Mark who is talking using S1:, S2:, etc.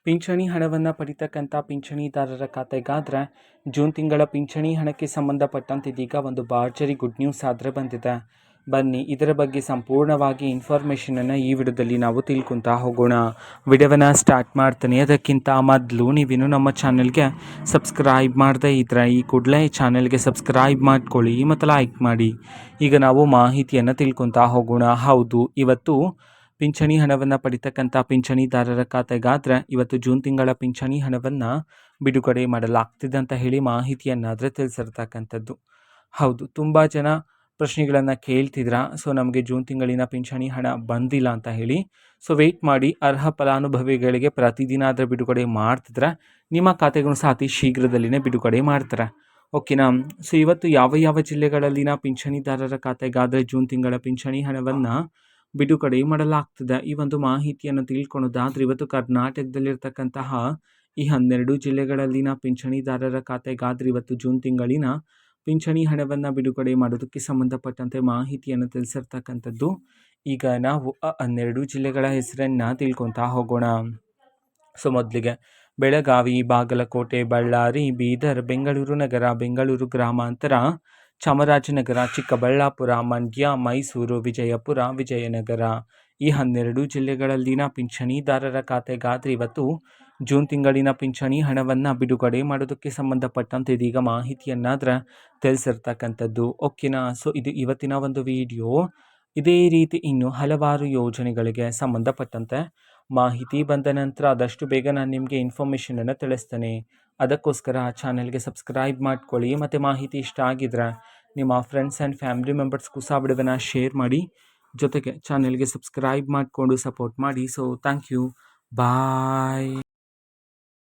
S1: ಪಿಂಚಣಿ ಹಣವನ್ನು ಪಡಿತಕ್ಕಂಥ ಪಿಂಚಣಿದಾರರ ಖಾತೆಗಾದರೆ ಜೂನ್ ತಿಂಗಳ ಪಿಂಚಣಿ ಹಣಕ್ಕೆ ಸಂಬಂಧಪಟ್ಟಂತೆ ಇದೀಗ ಒಂದು ಭರ್ಜರಿ ಗುಡ್ ನ್ಯೂಸ್ ಆದರೆ ಬಂದಿದೆ. ಬನ್ನಿ ಇದರ ಬಗ್ಗೆ ಸಂಪೂರ್ಣವಾಗಿ ಇನ್ಫಾರ್ಮೇಷನನ್ನು ಈ ವಿಡಿಯೋದಲ್ಲಿ ನಾವು ತಿಳ್ಕೊತಾ ಹೋಗೋಣ. ವಿಡಿಯೋವನ್ನು ಸ್ಟಾರ್ಟ್ ಮಾಡ್ತೀನಿ. ಅದಕ್ಕಿಂತ ಮೊದಲು ನೀವಿನ್ನು ನಮ್ಮ ಚಾನಲ್ಗೆ ಸಬ್ಸ್ಕ್ರೈಬ್ ಮಾಡದೇ ಇದ್ದರೆ ಈ ಕೂಡಲೇ ಚಾನಲ್ಗೆ ಸಬ್ಸ್ಕ್ರೈಬ್ ಮಾಡ್ಕೊಳ್ಳಿ ಮತ್ತು ಲೈಕ್ ಮಾಡಿ. ಈಗ ನಾವು ಮಾಹಿತಿಯನ್ನು ತಿಳ್ಕೊತಾ ಹೋಗೋಣ. ಹೌದು, ಇವತ್ತು ಪಿಂಚಣಿ ಹಣವನ್ನು ಪಡಿತಕ್ಕಂಥ ಪಿಂಚಣಿದಾರರ ಖಾತೆಗಾದರೆ ಇವತ್ತು ಜೂನ್ ತಿಂಗಳ ಪಿಂಚಣಿ ಹಣವನ್ನು ಬಿಡುಗಡೆ ಮಾಡಲಾಗ್ತಿದೆ ಅಂತ ಹೇಳಿ ಮಾಹಿತಿಯನ್ನಾದರೆ ತಿಳಿಸಿರ್ತಕ್ಕಂಥದ್ದು. ಹೌದು, ತುಂಬ ಜನ ಪ್ರಶ್ನೆಗಳನ್ನು ಕೇಳ್ತಿದ್ರ. ಸೊ ನಮಗೆ ಜೂನ್ ತಿಂಗಳಿನ ಪಿಂಚಣಿ ಹಣ ಬಂದಿಲ್ಲ ಅಂತ ಹೇಳಿ. ಸೊ ವೆಯ್ಟ್ ಮಾಡಿ, ಅರ್ಹ ಫಲಾನುಭವಿಗಳಿಗೆ ಪ್ರತಿದಿನ ಆದರೆ ಬಿಡುಗಡೆ ಮಾಡ್ತಿದ್ರೆ ನಿಮ್ಮ ಖಾತೆಗೂ ಸಹ ಅತಿ ಶೀಘ್ರದಲ್ಲಿನೇ ಬಿಡುಗಡೆ ಮಾಡ್ತಾರೆ. ಓಕೆನಾ. ಸೊ ಇವತ್ತು ಯಾವ ಯಾವ ಜಿಲ್ಲೆಗಳಲ್ಲಿನ ಪಿಂಚಣಿದಾರರ ಖಾತೆಗಾದರೆ ಜೂನ್ ತಿಂಗಳ ಪಿಂಚಣಿ ಹಣವನ್ನು ಬಿಡುಗಡೆ ಮಾಡಲಾಗ್ತದೆ, ಈ ಒಂದು ಮಾಹಿತಿಯನ್ನು ತಿಳ್ಕೊಳ್ಳೋದಾದ್ರೆ ಇವತ್ತು ಕರ್ನಾಟಕದಲ್ಲಿರ್ತಕ್ಕಂತಹ ಈ 12 ಜಿಲ್ಲೆಗಳಲ್ಲಿನ ಪಿಂಚಣಿದಾರರ ಖಾತೆಗಾದ್ರೆ ಇವತ್ತು ಜೂನ್ ತಿಂಗಳಿನ ಪಿಂಚಣಿ ಹಣವನ್ನು ಬಿಡುಗಡೆ ಮಾಡೋದಕ್ಕೆ ಸಂಬಂಧಪಟ್ಟಂತೆ ಮಾಹಿತಿಯನ್ನು ತಿಳಿಸಿರ್ತಕ್ಕಂಥದ್ದು. ಈಗ ನಾವು ಆ 12 ಜಿಲ್ಲೆಗಳ ಹೆಸರನ್ನು ತಿಳ್ಕೊತಾ ಹೋಗೋಣ. ಸೊ ಮೊದಲಿಗೆ ಬೆಳಗಾವಿ, ಬಾಗಲಕೋಟೆ, ಬಳ್ಳಾರಿ, ಬೀದರ್, ಬೆಂಗಳೂರು ನಗರ, ಬೆಂಗಳೂರು ಗ್ರಾಮಾಂತರ, ಚಾಮರಾಜನಗರ, ಚಿಕ್ಕಬಳ್ಳಾಪುರ, ಮಂಡ್ಯ, ಮೈಸೂರು, ವಿಜಯಪುರ, ವಿಜಯನಗರ ಈ 12 ಜಿಲ್ಲೆಗಳಲ್ಲಿನ ಪಿಂಚಣಿದಾರರ ಖಾತೆಗಾದ್ರೆ ಇವತ್ತು ಜೂನ್ ತಿಂಗಳಿನ ಪಿಂಚಣಿ ಹಣವನ್ನು ಬಿಡುಗಡೆ ಮಾಡೋದಕ್ಕೆ ಸಂಬಂಧಪಟ್ಟಂತೆ ಇದೀಗ ಮಾಹಿತಿಯನ್ನಾದ್ರೆ ತಿಳಿಸಿರ್ತಕ್ಕಂಥದ್ದು. ಓಕೆನಾ. ಸೊ ಇದು ಇವತ್ತಿನ ಒಂದು ವಿಡಿಯೋ. ಇದೇ ರೀತಿ ಇನ್ನು ಹಲವಾರು ಯೋಜನೆಗಳಿಗೆ ಸಂಬಂಧಪಟ್ಟಂತೆ ಮಾಹಿತಿ ಬಂದ ನಂತರ ಆದಷ್ಟು ಬೇಗ ನಾನು ನಿಮಗೆ ಇನ್ಫಾರ್ಮೇಷನನ್ನು ತಿಳಿಸ್ತೇನೆ. ಅದಕ್ಕೋಸ್ಕರ ಚಾನಲ್ಗೆ ಸಬ್ಸ್ಕ್ರೈಬ್ ಮಾಡ್ಕೊಳ್ಳಿ ಮತ್ತು ಮಾಹಿತಿ ಇಷ್ಟ ಆಗಿದ್ರೆ ನಿಮ್ಮ ಫ್ರೆಂಡ್ಸ್ ಆ್ಯಂಡ್ ಫ್ಯಾಮಿಲಿ ಮೆಂಬರ್ಸ್ಗೂ ಸಹ ವಿಡಿಯೋವನ್ನು ಶೇರ್ ಮಾಡಿ. ಜೊತೆಗೆ ಚಾನಲ್ಗೆ ಸಬ್ಸ್ಕ್ರೈಬ್ ಮಾಡಿಕೊಂಡು ಸಪೋರ್ಟ್ ಮಾಡಿ. So thank you, bye.